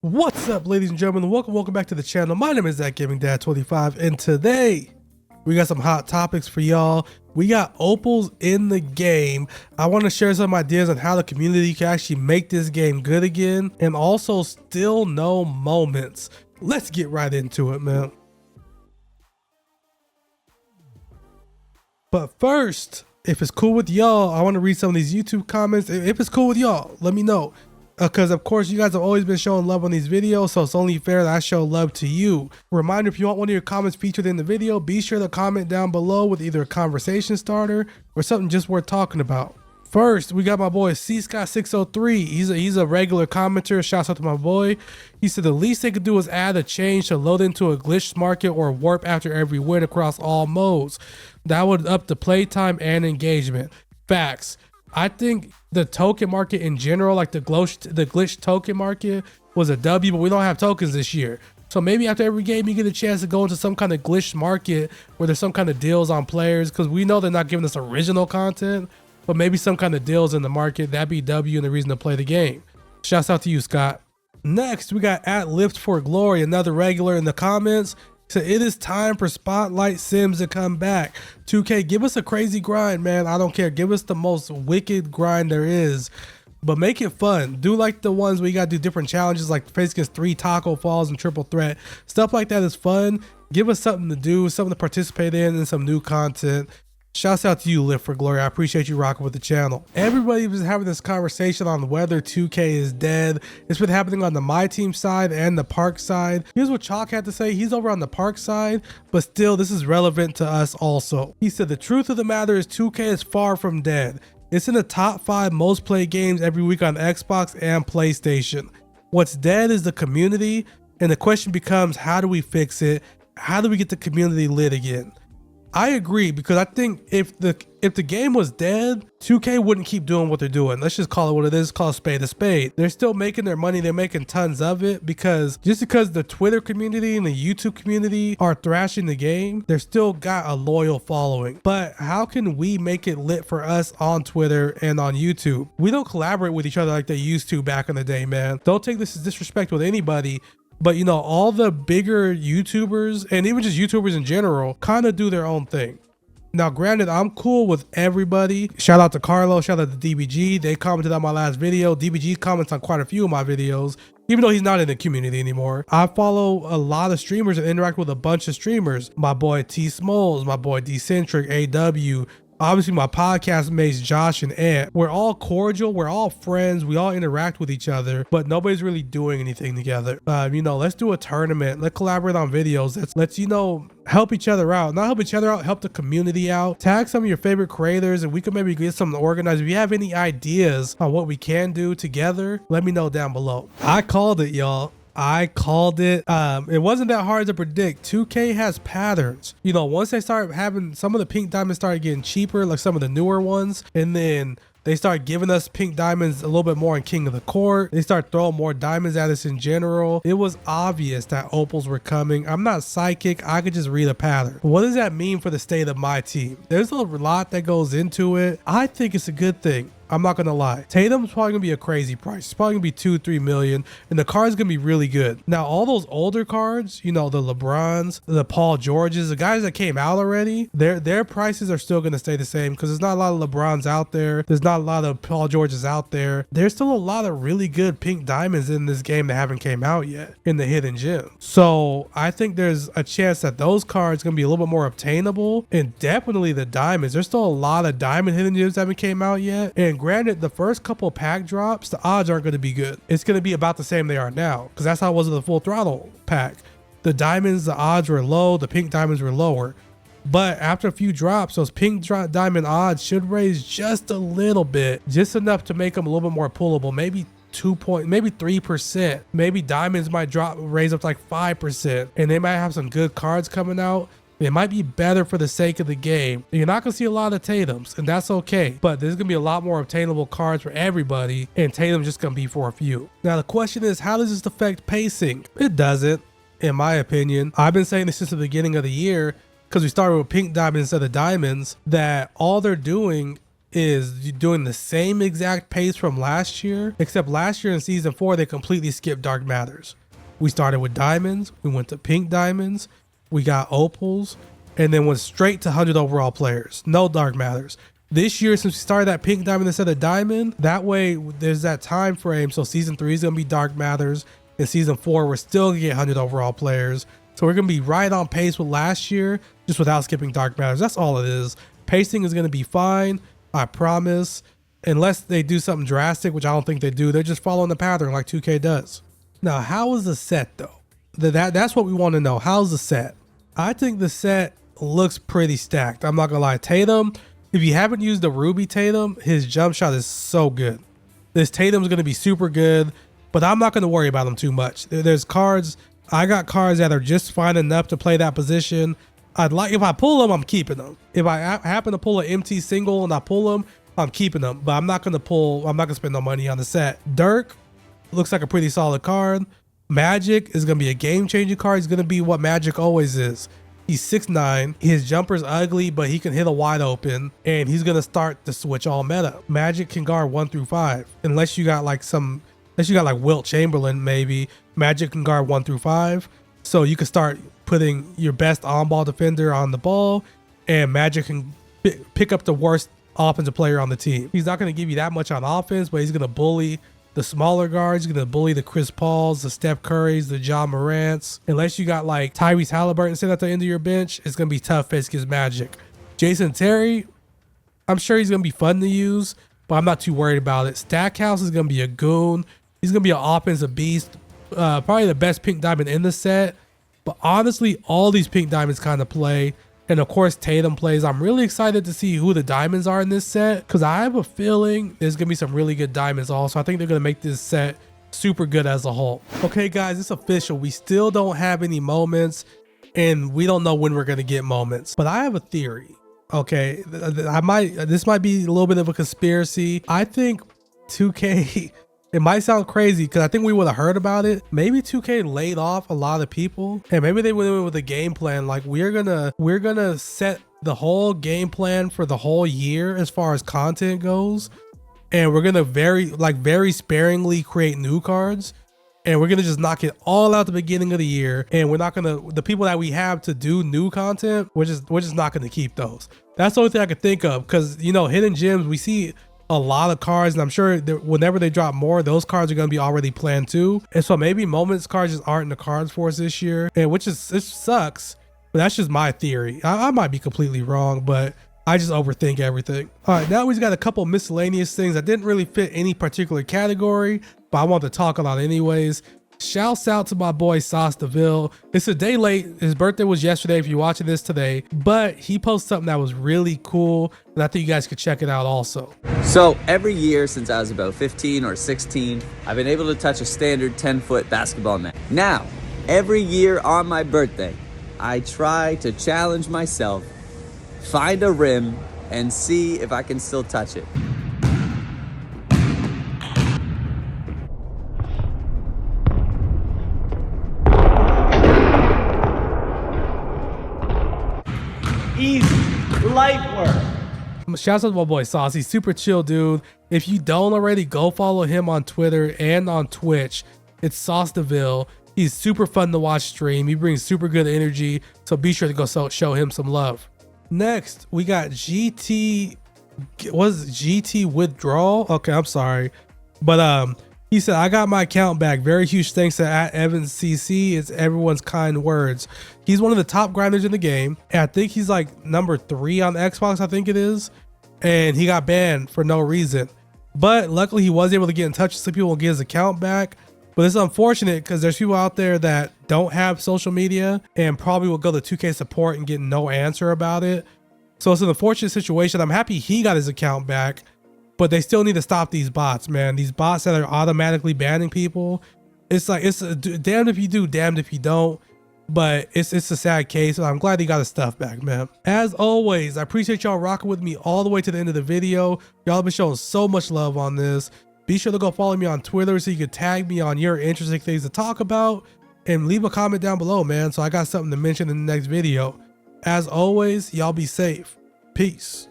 What's up, ladies and gentlemen? Welcome back to the channel. My name is That Gaming Dad 25, and today we got some hot topics for y'all. We got opals in the game. I want to share some ideas on how the community can actually make this game good again, and also still no moments. Let's get right into it, man. But first, if it's cool with y'all, I want to read some of these YouTube comments. If it's cool with y'all, let me know. Because of course you guys have always been showing love on these videos, so it's only fair that I show love to you. Reminder, if you want one of your comments featured in the video, be sure to comment down below with either a conversation starter or something just worth talking about. First, we got my boy C-Scott603. He's a regular commenter. Shouts out to my boy. He said the least they could do is add a change to load into a glitched market or warp after every win across all modes. That would up the playtime and engagement. Facts. I think the token market in general, like the glitch token market, was a W, but we don't have tokens this year. So maybe after every game you get a chance to go into some kind of glitched market where there's some kind of deals on players, because we know they're not giving us original content, but maybe some kind of deals in the market. That'd be W and the reason to play the game. Shouts out to you, Scott. Next, we got @Lift4Glory, another regular in the comments. So it is time for Spotlight Sims to come back. 2K, give us a crazy grind, man. I don't care. Give us the most wicked grind there is, but make it fun. Do like the ones where you gotta do different challenges, like face against 3 taco falls and triple threat. Stuff like that is fun. Give us something to do, something to participate in, and some new content. Shouts out to you, Lift4Glory. I appreciate you rocking with the channel. Everybody was having this conversation on whether 2K is dead. It's been happening on the Myteam side and the Park side. Here's what Chalk had to say. He's over on the Park side, but still, this is relevant to us also. He said, the truth of the matter is 2K is far from dead. It's in the top 5 most played games every week on Xbox and PlayStation. What's dead is the community, and the question becomes, how do we fix it? How do we get the community lit again? I agree, because I think if the game was dead, 2K wouldn't keep doing what they're doing. Let's just call it what it is, call a spade a spade. They're still making their money. They're making tons of it, because just because the Twitter community and the YouTube community are thrashing the game, they're still got a loyal following. But how can we make it lit for us on Twitter and on YouTube? We don't collaborate with each other like they used to back in the day, man. Don't take this as disrespect with anybody, but you know, all the bigger YouTubers and even just YouTubers in general kind of do their own thing. Now, granted, I'm cool with everybody. Shout out to Carlo, shout out to DBG. They commented on my last video. DBG comments on quite a few of my videos, even though he's not in the community anymore. I follow a lot of streamers and interact with a bunch of streamers. My boy T Smalls, my boy Decentric, AW, obviously my podcast mates Josh and Ant. We're all cordial, we're all friends, we all interact with each other, but nobody's really doing anything together. You know, let's do a tournament, let's collaborate on videos, let's you know, help each other out. Not help each other out, help the community out. Tag some of your favorite creators and we can maybe get something organized. If you have any ideas on what we can do together, let me know down below. I called it, y'all. I called it. It wasn't that hard to predict. 2K has patterns. You know, once they start having some of the pink diamonds started getting cheaper, like some of the newer ones, and then they start giving us pink diamonds a little bit more in King of the Court. They start throwing more diamonds at us in general. It was obvious that opals were coming. I'm not psychic. I could just read a pattern. What does that mean for the state of my team? There's a lot that goes into it. I think it's a good thing. I'm not gonna lie. Tatum's probably gonna be a crazy price. It's probably gonna be 2-3 million, and the card's gonna be really good. Now, all those older cards, you know, the LeBrons, the Paul Georges, the guys that came out already, their prices are still gonna stay the same, because there's not a lot of LeBrons out there. There's not a lot of Paul Georges out there. There's still a lot of really good pink diamonds in this game that haven't came out yet in the hidden gem. So I think there's a chance that those cards gonna be a little bit more obtainable, and definitely the diamonds. There's still a lot of diamond hidden gems that haven't came out yet, and granted, the first couple pack drops, the odds aren't going to be good. It's going to be about the same they are now, because that's how it was in the Full Throttle pack. The diamonds, the odds were low, the pink diamonds were lower. But after a few drops, those pink diamond odds should raise just a little bit, just enough to make them a little bit more pullable, maybe 3%. Maybe diamonds might raise up to like 5%, and they might have some good cards coming out. It might be better for the sake of the game. You're not going to see a lot of Tatums, and that's okay. But there's going to be a lot more obtainable cards for everybody, and Tatum's just going to be for a few. Now, the question is, how does this affect pacing? It doesn't, in my opinion. I've been saying this since the beginning of the year, because we started with pink diamonds instead of diamonds, that all they're doing is doing the same exact pace from last year, except last year in season 4, they completely skipped dark matters. We started with diamonds, we went to pink diamonds, we got opals, and then went straight to 100 overall players. No dark matters. This year, since we started that pink diamond instead of diamond, that way there's that time frame. So season 3 is going to be dark matters. In season 4, we're still going to get 100 overall players. So we're going to be right on pace with last year, just without skipping dark matters. That's all it is. Pacing is going to be fine, I promise. Unless they do something drastic, which I don't think they do. They're just following the pattern like 2K does. Now, how is the set though? That's what we want to know. How's the set? I think the set looks pretty stacked. I'm not going to lie. Tatum, if you haven't used the Ruby Tatum, his jump shot is so good. This Tatum's going to be super good, but I'm not going to worry about him too much. There's cards. I got cards that are just fine enough to play that position. If I pull them, I'm keeping them. If I happen to pull an MT single and I pull them, I'm keeping them. But I'm not going to spend no money on the set. Dirk looks like a pretty solid card. Magic is going to be a game-changing card. He's going to be what Magic always is. He's 6'9". His jumper's ugly, but he can hit a wide open, and he's gonna start to switch all meta. Magic can guard 1 through 5, unless you got like Wilt Chamberlain. Maybe Magic can guard 1 through 5, so you can start putting your best on-ball defender on the ball, and Magic can pick up the worst offensive player on the team. He's not gonna give you that much on offense, but he's gonna bully the smaller guards. He's going to bully the Chris Pauls, the Steph Currys, the John Morants. Unless you got like Tyrese Halliburton sitting at the end of your bench, it's going to be tough face against Magic. Jason Terry, I'm sure he's going to be fun to use, but I'm not too worried about it. Stackhouse is going to be a goon. He's going to be an offensive beast. Probably the best pink diamond in the set. But honestly, all these pink diamonds kind of play. And of course, Tatum plays. I'm really excited to see who the diamonds are in this set, because I have a feeling there's going to be some really good diamonds also. I think they're going to make this set super good as a whole. Okay, guys, it's official. We still don't have any moments, and we don't know when we're going to get moments. But I have a theory. Okay, this might be a little bit of a conspiracy. I think 2K... It might sound crazy because I think we would have heard about it. Maybe 2K laid off a lot of people, and maybe they went in with a game plan. Like we're gonna set the whole game plan for the whole year as far as content goes, and we're gonna very sparingly create new cards, and we're gonna just knock it all out the beginning of the year. And we're not gonna, the people that we have to do new content, we're just not gonna keep those. That's the only thing I could think of, because you know, hidden gems, we see a lot of cards, and I'm sure whenever they drop more, those cards are going to be already planned too. And so maybe moments cards just aren't in the cards for us this year, and it sucks, but that's just my theory. I might be completely wrong, but I just overthink everything. All right, now we've got a couple miscellaneous things that didn't really fit any particular category, but I want to talk about anyways. Shouts out to my boy Sauce DeVille. It's a day late. His birthday was yesterday if you're watching this today, but he posted something that was really cool, and I think you guys could check it out also. So every year since I was about 15 or 16, I've been able to touch a standard 10-foot basketball net. Now, every year on my birthday, I try to challenge myself, find a rim, and see if I can still touch it. Easy, light work. Shouts out to my boy Sauce. He's super chill, dude. If you don't already, go follow him on Twitter and on Twitch. It's Sauce DeVille. He's super fun to watch stream. He brings super good energy, so be sure to go show him some love. Next, we got GT. Was GT Withdrawal? Okay, I'm sorry, but he said, I got my account back. Very huge thanks to @EvansCC. It's everyone's kind words. He's one of the top grinders in the game, and I think he's like number 3 on Xbox, I think it is. And he got banned for no reason. But luckily he was able to get in touch with some people and get his account back. But it's unfortunate because there's people out there that don't have social media and probably will go to 2K support and get no answer about it. So it's an unfortunate situation. I'm happy he got his account back, but they still need to stop these bots, man. These bots that are automatically banning people. It's like, it's damned if you do, damned if you don't. But it's a sad case. I'm glad he got his stuff back, man. As always, I appreciate y'all rocking with me all the way to the end of the video. Y'all have been showing so much love on this. Be sure to go follow me on Twitter so you can tag me on your interesting things to talk about, and leave a comment down below, man, so I got something to mention in the next video. As always, y'all be safe. Peace.